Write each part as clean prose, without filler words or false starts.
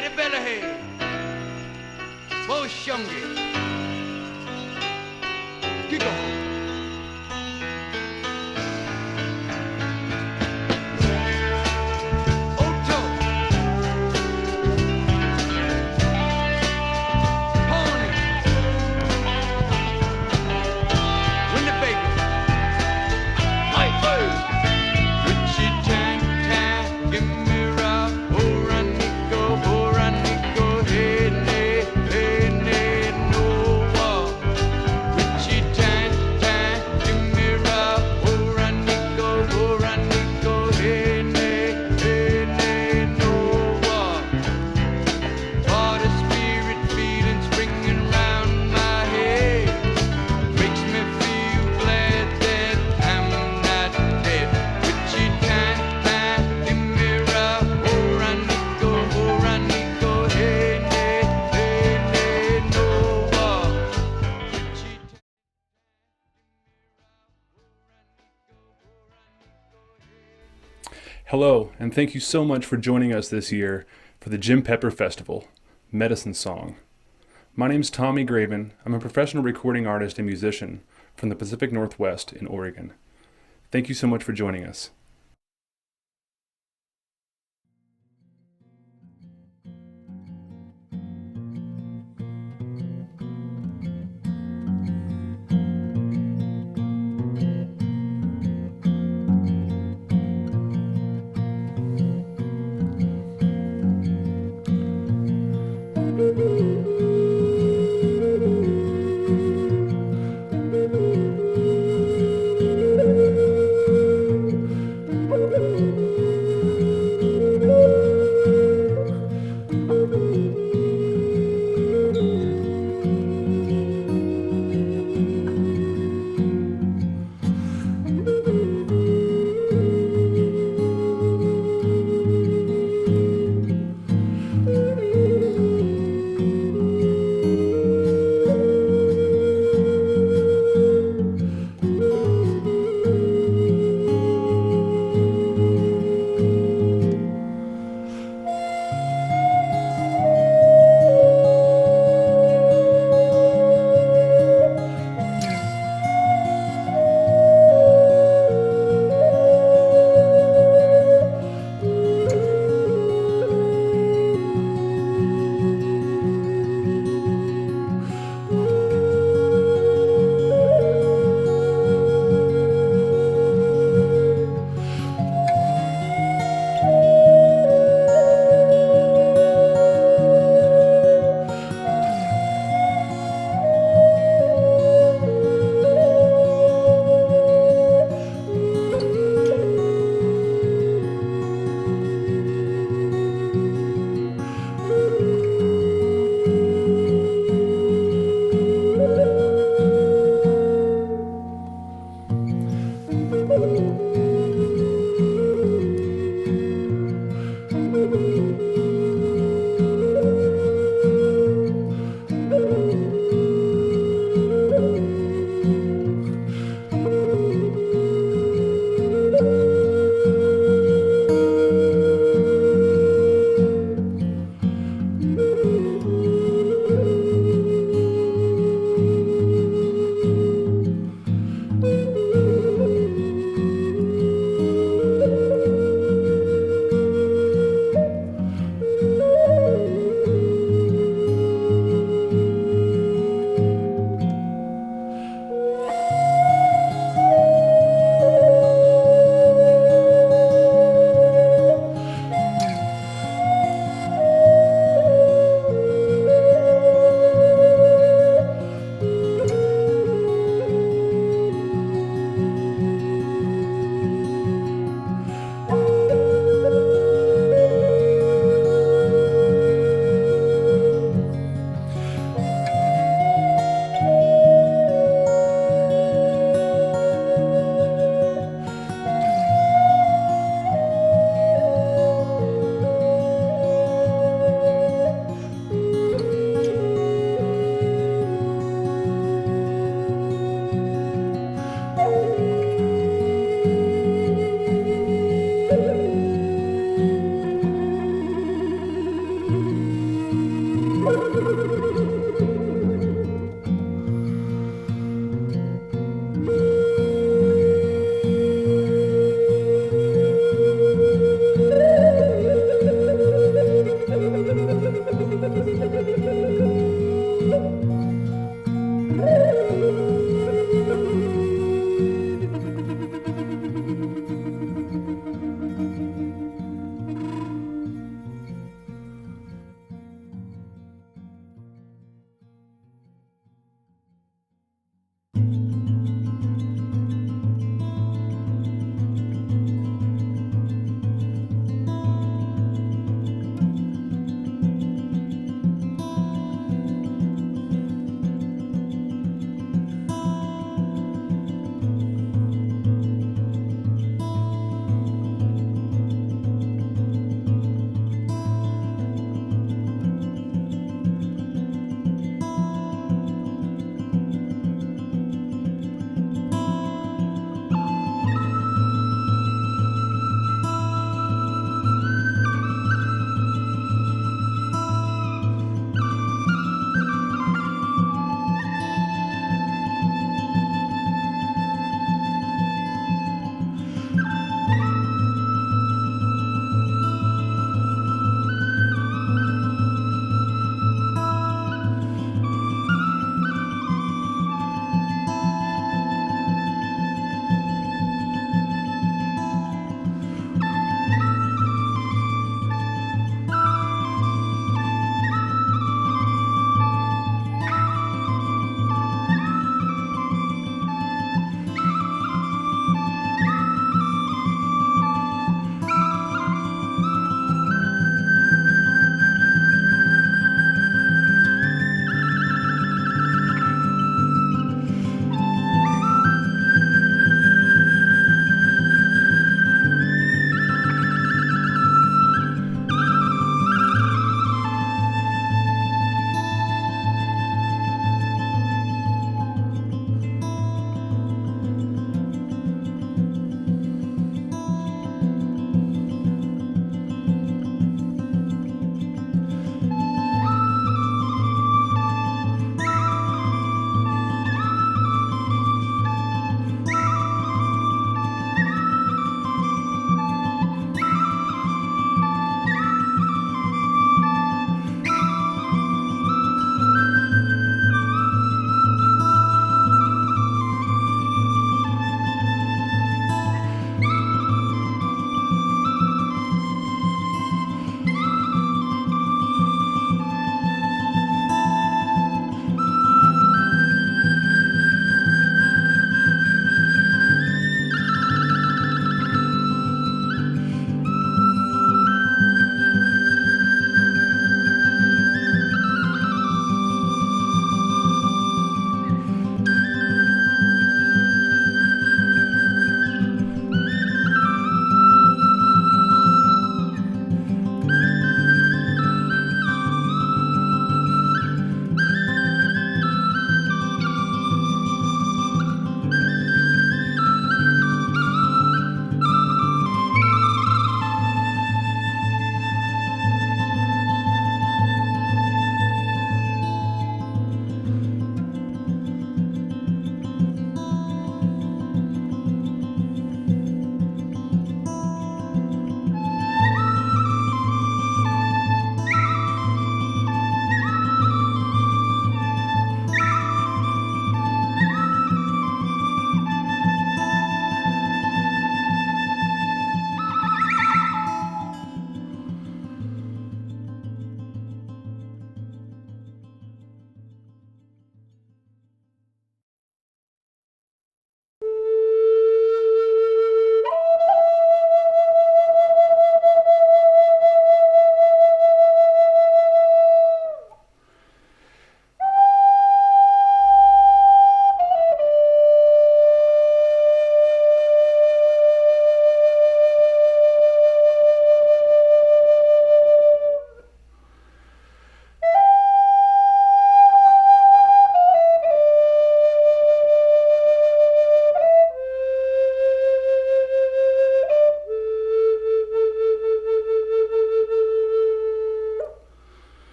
Lady Bellyhead, Boshungi, Kiko. Hello, and thank you so much for joining us this year for the Jim Pepper Festival, Medicine Song. My name's Tommy Graven. I'm a professional recording artist and musician from the Pacific Northwest in Oregon. Thank you so much for joining us.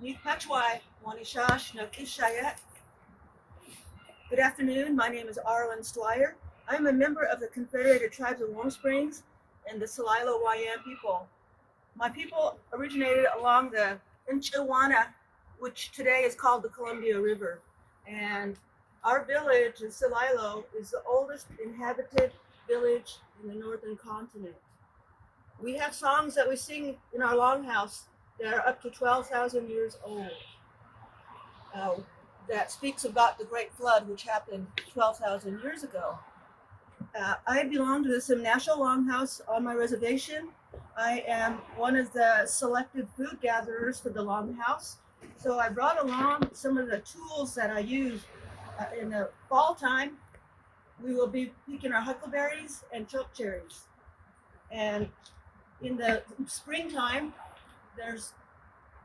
Good afternoon. My name is Aurolyn Stwyer. I'm a member of the Confederated Tribes of Warm Springs and the Celilo YM people. My people originated along the Inchiwana, which today is called the Columbia River. And our village in Celilo is the oldest inhabited village in the northern continent. We have songs that we sing in our longhouse that are up to 12,000 years old. That speaks about the Great Flood, which happened 12,000 years ago. I belong to the Simnashal Longhouse on my reservation. I am one of the selected food gatherers for the Longhouse. So I brought along some of the tools that I use in the fall time. We will be picking our huckleberries and chokecherries. And in the springtime, there's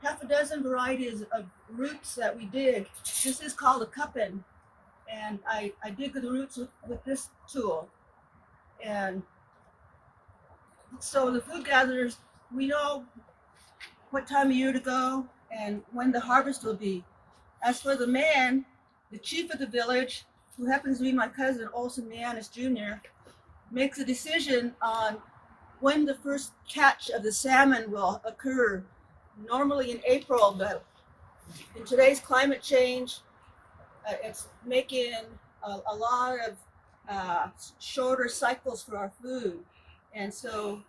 half a dozen varieties of roots that we dig. This is called a cuppin, and I dig the roots with this tool. And so the food gatherers, we know what time of year to go and when the harvest will be. As for the man, the chief of the village, who happens to be my cousin Olson Mianis Jr., makes a decision on when the first catch of the salmon will occur, normally in April, but in today's climate change, it's making a lot of shorter cycles for our food. And so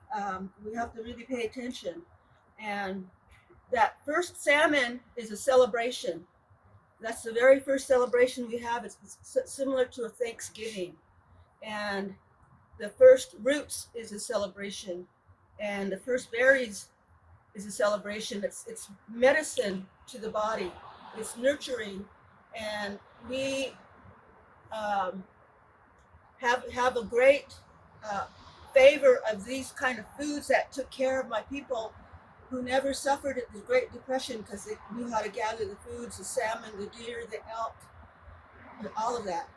we have to really pay attention. And that first salmon is a celebration. That's the very first celebration we have. It's similar to a Thanksgiving. And the first roots is a celebration. And the first berries is a celebration. It's medicine to the body. It's nurturing. And we have a great favor of these kind of foods that took care of my people who never suffered at the Great Depression because they knew how to gather the foods, the salmon, the deer, the elk, all of that.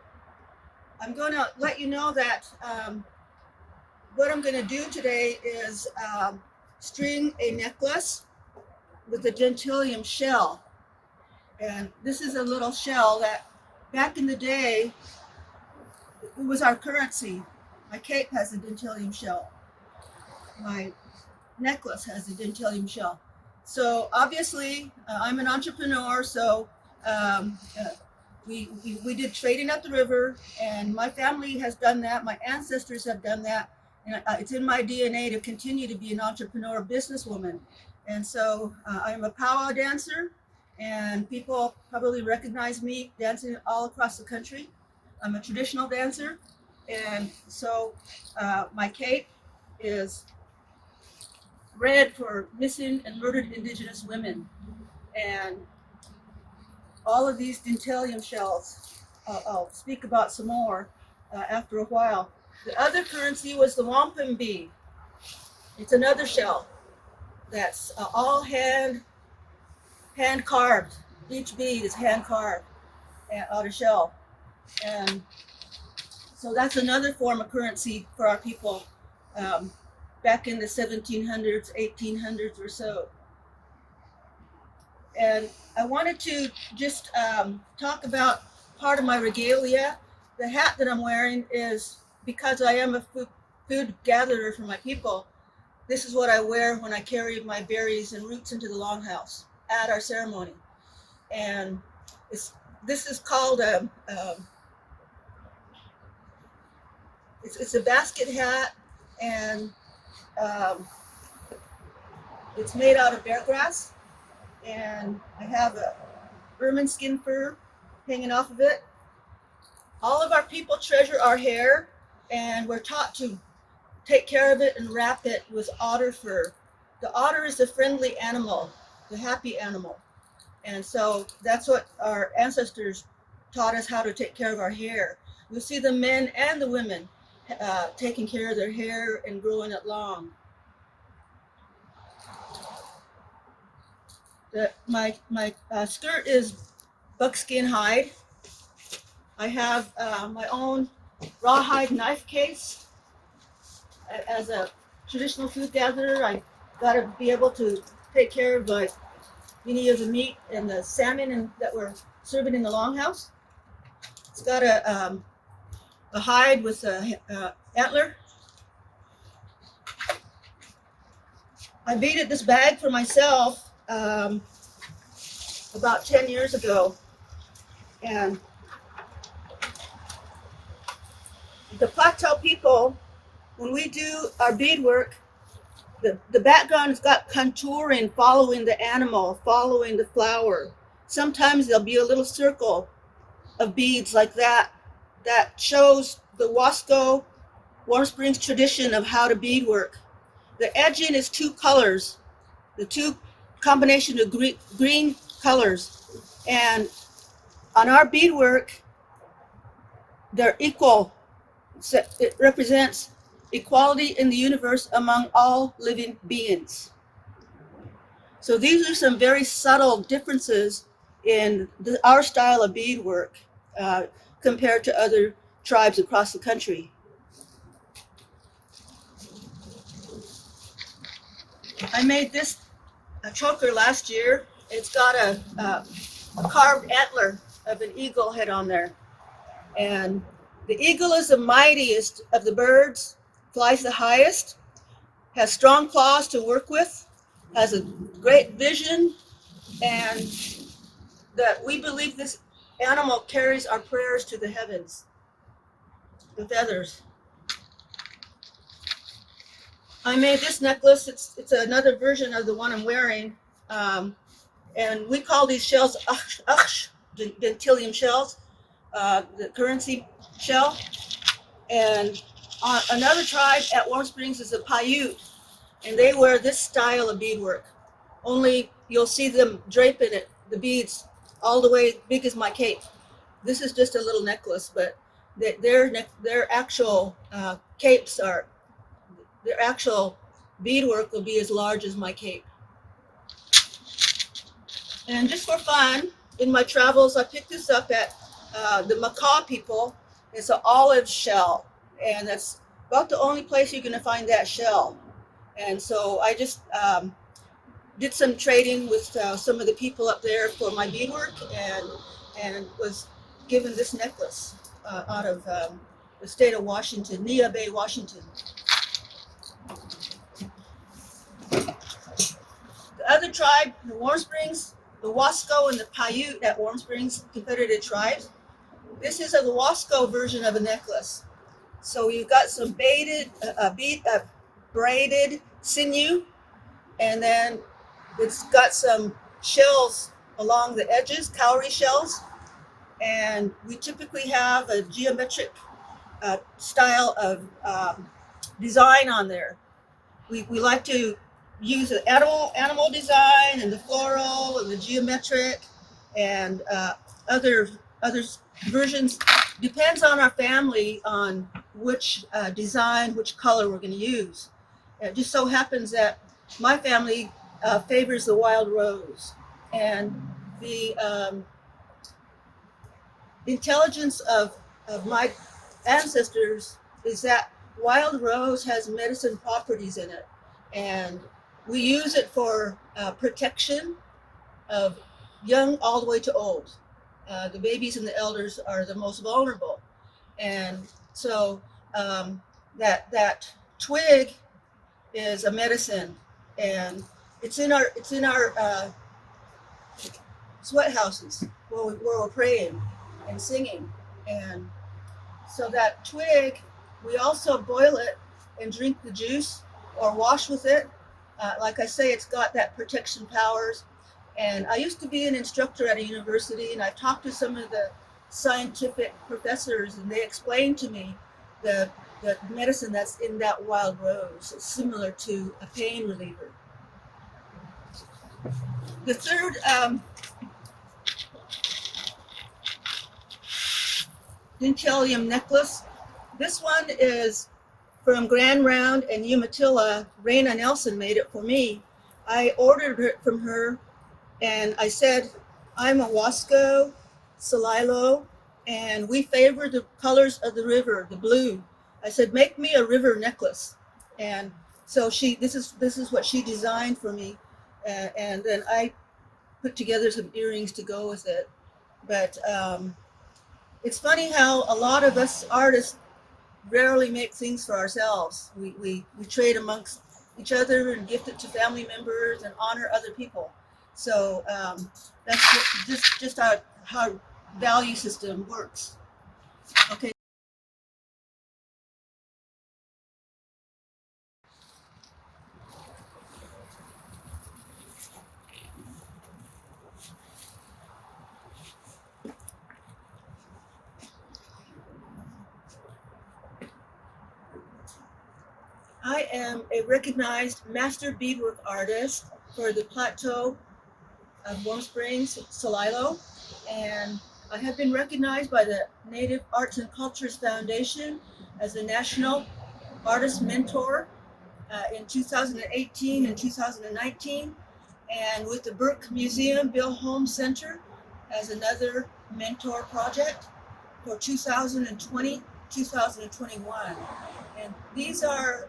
I'm going to let you know that what I'm going to do today is string a necklace with a gentium shell. And this is a little shell that back in the day, it was our currency. My cape has a gentium shell. My necklace has a gentium shell. So obviously, I'm an entrepreneur, so we did trading up the river, and my family has done that. My ancestors have done that. And it's in my DNA to continue to be an entrepreneur businesswoman. And so I'm a powwow dancer, and people probably recognize me dancing all across the country. I'm a traditional dancer, and so my cape is red for missing and murdered Indigenous women. And all of these dentalium shells, I'll speak about some more after a while. The other currency was the wampum bead. It's another shell that's all hand carved. Each bead is hand carved out of shell. And so that's another form of currency for our people back in the 1700s, 1800s or so. And I wanted to just talk about part of my regalia. The hat that I'm wearing is because I am a food gatherer for my people. This is what I wear when I carry my berries and roots into the longhouse at our ceremony. And this is called it's a basket hat, and it's made out of bear grass. And I have a ermine skin fur hanging off of it. All of our people treasure our hair, and we're taught to take care of it and wrap it with otter fur. The otter is the friendly animal, the happy animal. And so that's what our ancestors taught us, how to take care of our hair. We see the men and the women taking care of their hair and growing it long. My skirt is buckskin hide. I have my own rawhide knife case. As a traditional food gatherer, I got to be able to take care of my any of the meat and the salmon that we're serving in the longhouse. It's got a hide with a antler. I beaded this bag for myself about 10 years ago, and the plateau people, when we do our beadwork, the background has got contouring following the animal, following the flower. Sometimes there'll be a little circle of beads like that that shows the Wasco Warm Springs tradition of how to beadwork. The edging is two colors, the two combination of green colors, and on our beadwork, they're equal. It represents equality in the universe among all living beings. So these are some very subtle differences in our style of beadwork compared to other tribes across the country. I made this a choker last year. It's got a carved antler of an eagle head on there. And the eagle is the mightiest of the birds, flies the highest, has strong claws to work with, has a great vision, and that we believe this animal carries our prayers to the heavens, the feathers. I made this necklace. It's another version of the one I'm wearing. And we call these shells dentilium shells, the currency shell. And another tribe at Warm Springs is a Paiute, and they wear this style of beadwork. Only you'll see them draping it, the beads, all the way big as my cape. This is just a little necklace, but their actual capes are, their actual beadwork will be as large as my cape. And just for fun, in my travels, I picked this up at the Macaw people. It's an olive shell, and that's about the only place you're going to find that shell. And so I just did some trading with some of the people up there for my beadwork, and was given this necklace out of the state of Washington, Nia Bay, Washington. The other tribe, the Warm Springs, the Wasco and the Paiute at Warm Springs, Confederated Tribes. This is the Wasco version of a necklace. So you've got some braided sinew, and then it's got some shells along the edges, cowrie shells, and we typically have a geometric style of design on there. We like to use the animal design and the floral and the geometric and other versions. Depends on our family on which design, which color we're going to use. It just so happens that my family favors the wild rose, and the intelligence of my ancestors is that wild rose has medicine properties in it, and we use it for protection of young all the way to old. The babies and the elders are the most vulnerable, and so that twig is a medicine, and it's in our sweat houses where we're praying and singing. And so that twig, we also boil it and drink the juice or wash with it. Like I say, it's got that protection powers. And I used to be an instructor at a university, and I talked to some of the scientific professors, and they explained to me the medicine that's in that wild rose. It's similar to a pain reliever. The third dentilium necklace. This one is from Grand Round and Umatilla. Raina Nelson made it for me. I ordered it from her, and I said, I'm a Wasco, Salilo, and we favor the colors of the river, the blue. I said, make me a river necklace. And so this is what she designed for me. And then I put together some earrings to go with it. But it's funny how a lot of us artists rarely make things for ourselves. We trade amongst each other and gift it to family members and honor other people. So that's just how value system works. Okay. I am a recognized master beadwork artist for the plateau of Warm Springs, Celilo, and I have been recognized by the Native Arts and Cultures Foundation as a National Artist Mentor in 2018 and 2019, and with the Burke Museum Bill Holmes Center as another mentor project for 2020, 2021. And these are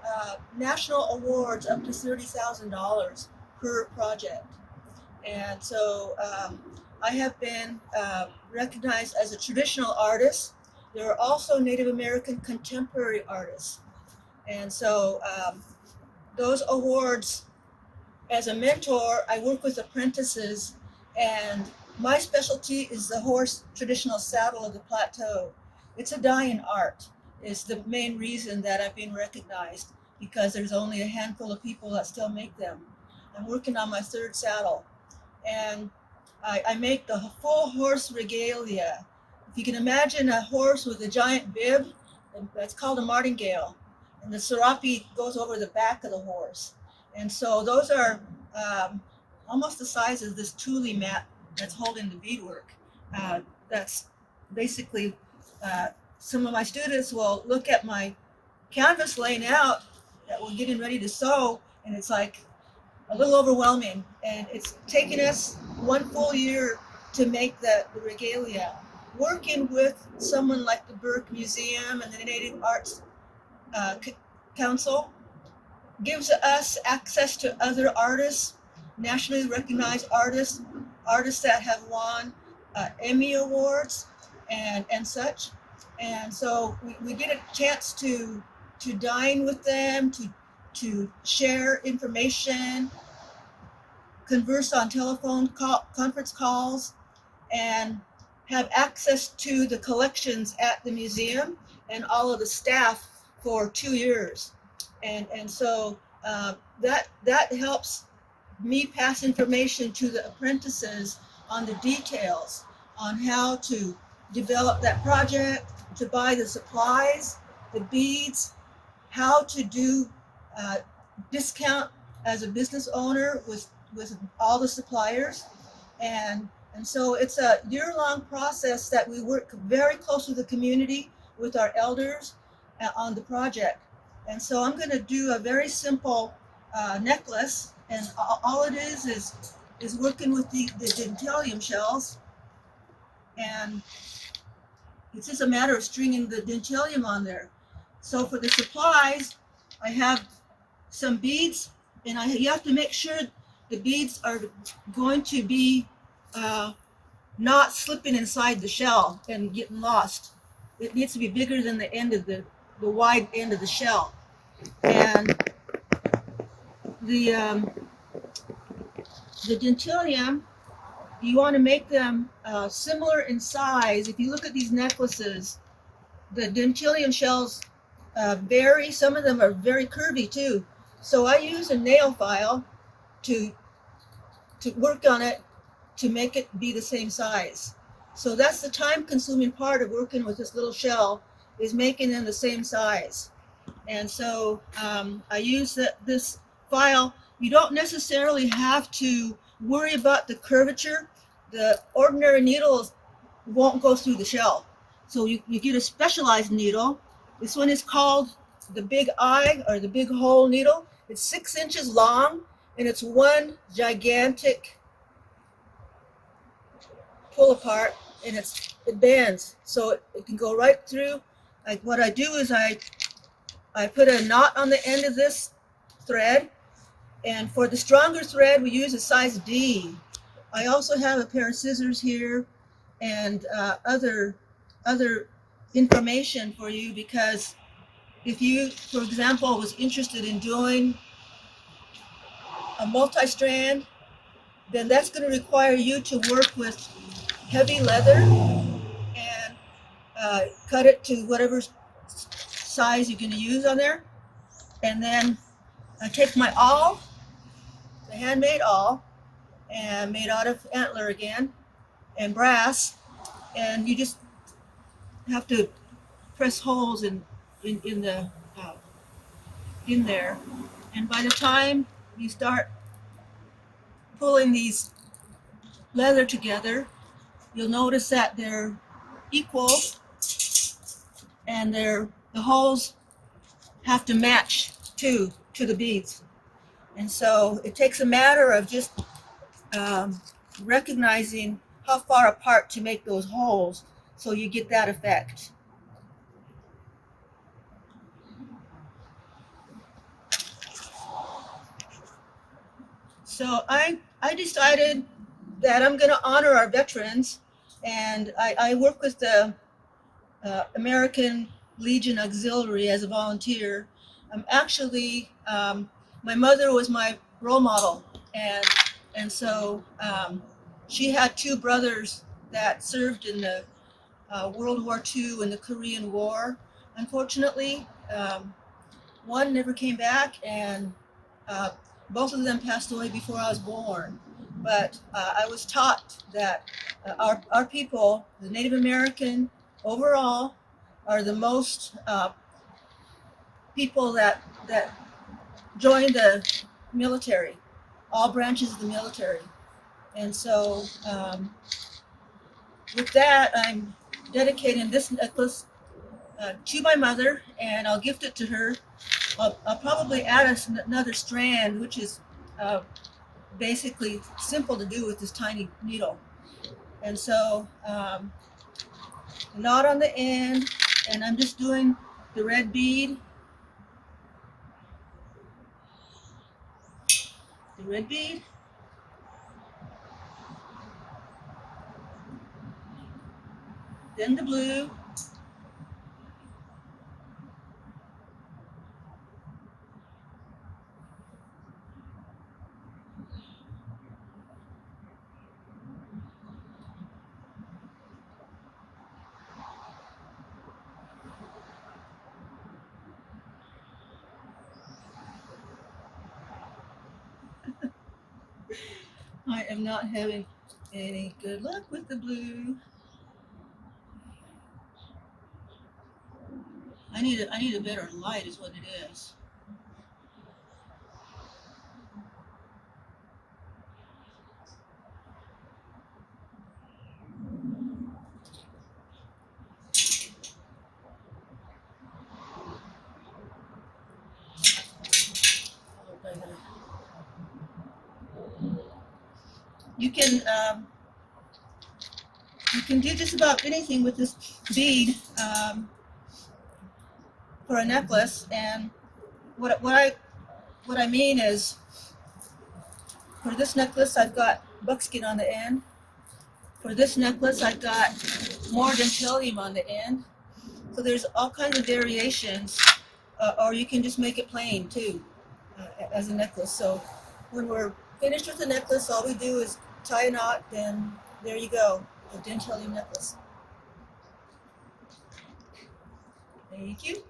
national awards up to $30,000 per project. And so I have been recognized as a traditional artist. There are also Native American contemporary artists. And so those awards, as a mentor, I work with apprentices, and my specialty is the horse traditional saddle of the plateau. It's a dying art, is the main reason that I've been recognized, because there's only a handful of people that still make them. I'm working on my third saddle, and I make the full horse regalia. If you can imagine a horse with a giant bib, that's called a martingale, and the serape goes over the back of the horse. And so those are almost the size of this tule mat that's holding the beadwork. That's basically, some of my students will look at my canvas laying out that we're getting ready to sew, and it's like a little overwhelming. And it's taken us 1 full year to make the regalia. Working with someone like the Burke Museum and the Native Arts Council gives us access to other artists, nationally recognized artists, artists that have won Emmy Awards and such. And so we get a chance to dine with them, to share information, converse on conference calls, and have access to the collections at the museum and all of the staff for 2 years. And so that helps me pass information to the apprentices on the details on how to develop that project, to buy the supplies, the beads, how to do discount as a business owner with all the suppliers. And so it's a year-long process that we work very close with the community, with our elders on the project. And so I'm going to do a very simple necklace, and all it is working with the dentalium shells, and it's just a matter of stringing the dentalium on there. So for the supplies, I have some beads, and you have to make sure the beads are going to be not slipping inside the shell and getting lost. It needs to be bigger than the end of the wide end of the shell. And the dentalium, you want to make them similar in size. If you look at these necklaces, the dentalium shells vary. Some of them are very curvy too. So I use a nail file to work on it to make it be the same size. So that's the time-consuming part of working with this little shell, is making them the same size. And so I use this file. You don't necessarily have to worry about the curvature. The ordinary needles won't go through the shell. So you get a specialized needle. This one is called the big eye, or the big hole needle. It's 6 inches long, and it's one gigantic pull apart, and it bends, so it can go right through. Like, what I do is I put a knot on the end of this thread, and for the stronger thread we use a size D. I also have a pair of scissors here and other information for you, because if you, for example, was interested in doing a multi-strand, then that's going to require you to work with heavy leather and cut it to whatever size you're going to use on there. And then I take my awl, the handmade awl, and made out of antler again and brass, and you just have to press holes in the in there. And by the time you start pulling these leather together, you'll notice that they're equal, and the holes have to match to the beads. And so it takes a matter of just recognizing how far apart to make those holes so you get that effect. So I decided that I'm going to honor our veterans, and I work with the American Legion Auxiliary as a volunteer. I'm actually, my mother was my role model, and so she had two brothers that served in the World War II and the Korean War. Unfortunately, one never came back, and both of them passed away before I was born. But I was taught that our people, the Native American overall, are the most people that join the military, all branches of the military. And so with that, I'm dedicating this necklace to my mother, and I'll gift it to her. I'll probably add another strand, which is basically simple to do with this tiny needle. And so knot on the end, and I'm just doing the red bead, then the blue, I am not having any good luck with the blue. I need a better light is what it is. You can do just about anything with this bead for a necklace. And what I mean is, for this necklace I've got buckskin on the end. For this necklace I've got more dentillium on the end. So there's all kinds of variations, or you can just make it plain too as a necklace. So when we're finished with the necklace, all we do is tie a knot, then there you go, a dentillium necklace. Thank you.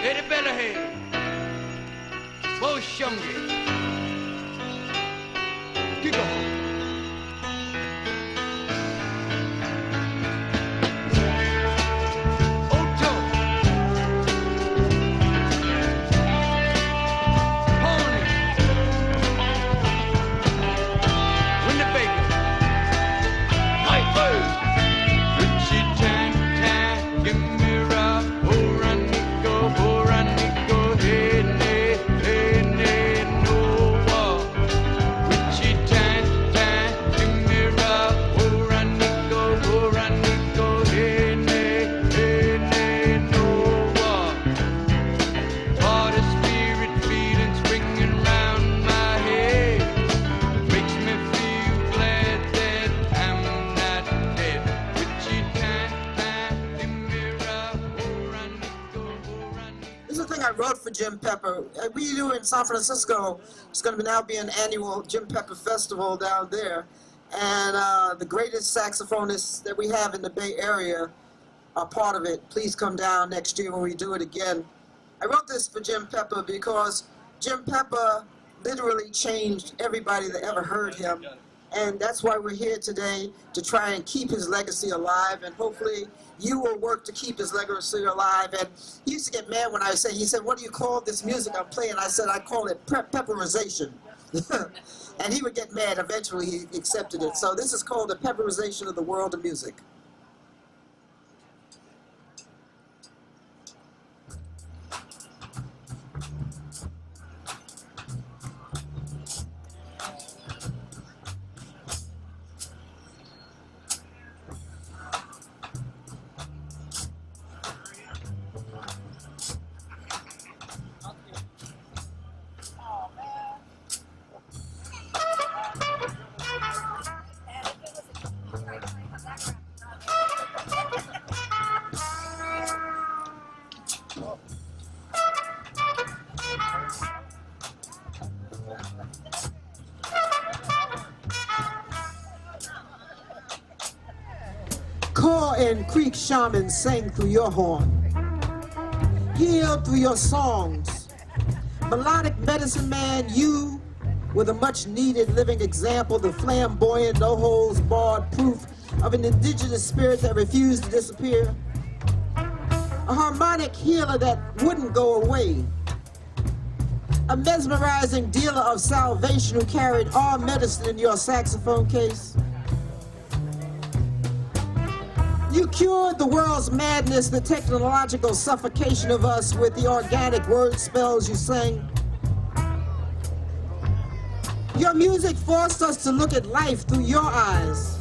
Eddie Bellerhead, Bo Shungi, Kiko. wrote for Jim Pepper. We do in San Francisco. It's going to now be an annual Jim Pepper Festival down there. And the greatest saxophonists that we have in the Bay Area are part of it. Please come down next year when we do it again. I wrote this for Jim Pepper because Jim Pepper literally changed everybody that ever heard him. And that's why we're here today, to try and keep his legacy alive. And hopefully you will work to keep his legacy alive. And he used to get mad when I say, he said, what do you call this music I'm playing? I said, I call it Pepperization. And he would get mad. Eventually he accepted it. So this is called the Pepperization of the world of music. Core and Creek shamans sang through your horn, healed through your songs. Melodic medicine man, you were the much needed living example, the flamboyant, no holds barred proof of an indigenous spirit that refused to disappear. A harmonic healer that wouldn't go away. A mesmerizing dealer of salvation who carried all medicine in your saxophone case. You cured the world's madness, the technological suffocation of us with the organic word spells you sang. Your music forced us to look at life through your eyes.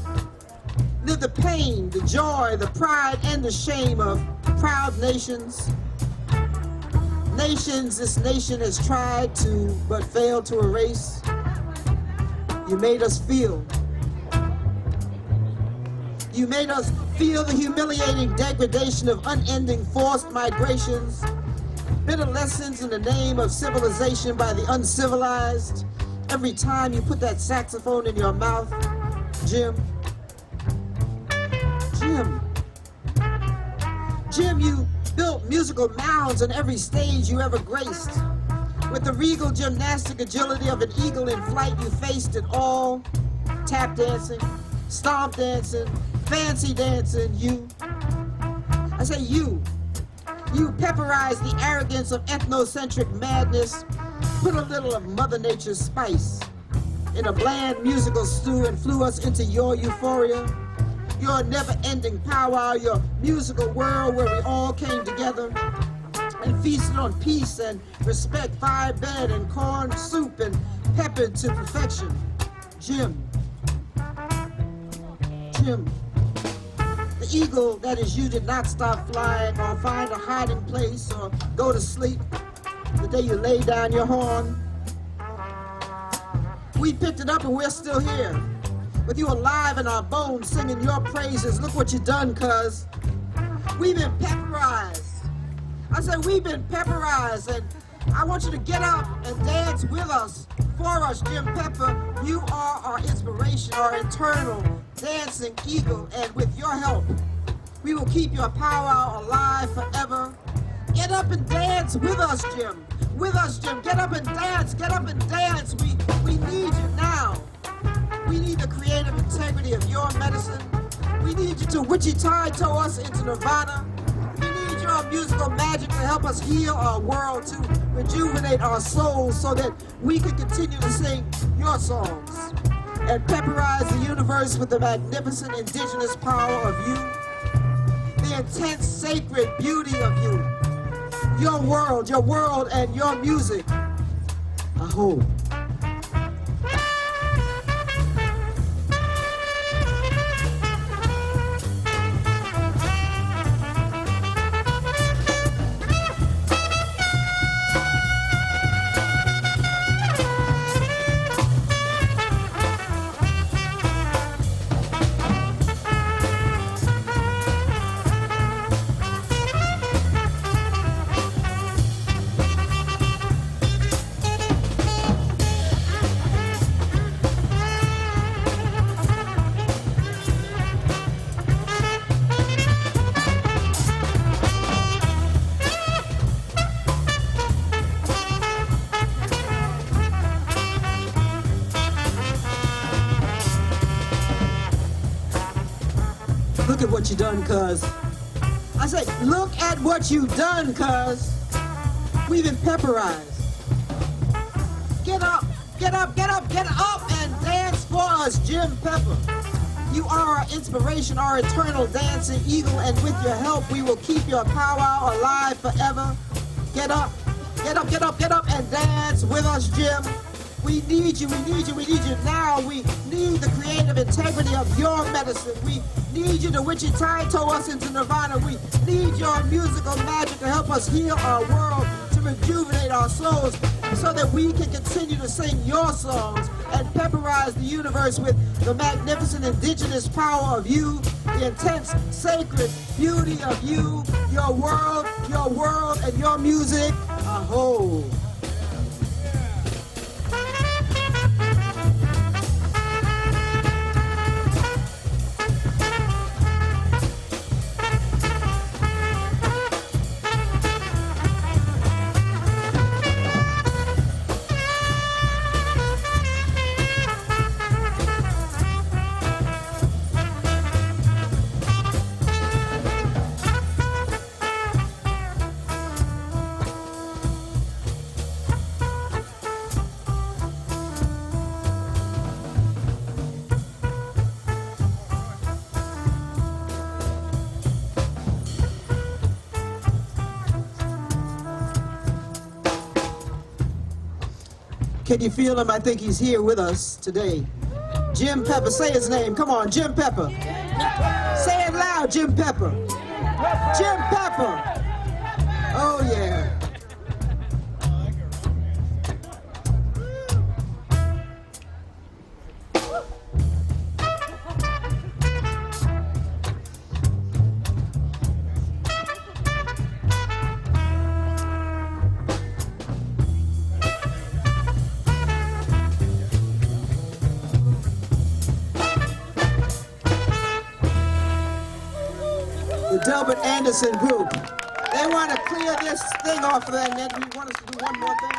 Live the pain, the joy, the pride, and the shame of proud nations. Nations this nation has tried to, but failed to erase. You made us feel. You made us feel the humiliating degradation of unending forced migrations, bitter lessons in the name of civilization by the uncivilized. Every time you put that saxophone in your mouth, Jim. Jim, you built musical mounds on every stage you ever graced. With the regal gymnastic agility of an eagle in flight, you faced it all. Tap dancing, stomp dancing, fancy dancing, you. I say you. You pepperized the arrogance of ethnocentric madness, put a little of Mother Nature's spice in a bland musical stew and flew us into your euphoria, your never-ending powwow, your musical world where we all came together and feasted on peace and respect, fire bed and corn soup and peppered to perfection. Jim. The eagle that is you did not stop flying or find a hiding place or go to sleep the day you lay down your horn. We picked it up and we're still here, with you alive in our bones singing your praises. Look what you done, cuz. We've been pepperized. I said we've been pepperized, and I want you to get up and dance with us, for us, Jim Pepper. You are our inspiration, our eternal dancing eagle, and with your help, we will keep your powwow alive forever. Get up and dance with us, Jim. With us, Jim. Get up and dance. Get up and dance. We need you now. We need the creative integrity of your medicine. We need you to Wichita-toe us into nirvana. We need your musical magic to help us heal our world, to rejuvenate our souls so that we can continue to sing your songs and pepperize the universe with the magnificent indigenous power of you, the intense sacred beauty of you, your world and your music. Aho. what you done, cuz. I say, look at what you done, cuz. We've been pepperized. Get up, get up, get up, get up and dance for us, Jim Pepper. You are our inspiration, our eternal dancing eagle, and with your help, we will keep your powwow alive forever. Get up, get up, get up, get up and dance with us, Jim. We need you, we need you, we need you now. We need the creative integrity of your medicine. We need you to Wichita us into Nirvana. We need your musical magic to help us heal our world, to rejuvenate our souls, so that we can continue to sing your songs and pepperize the universe with the magnificent indigenous power of you, the intense, sacred beauty of you, your world, and your music. Aho. Can you feel him? I think he's here with us today. Jim Pepper, say his name. Come on, Jim Pepper. Say it loud, Jim Pepper. Jim Pepper. Oh, yeah. The Delbert Anderson group. They want to clear this thing off of that, and then we want us to do one more thing.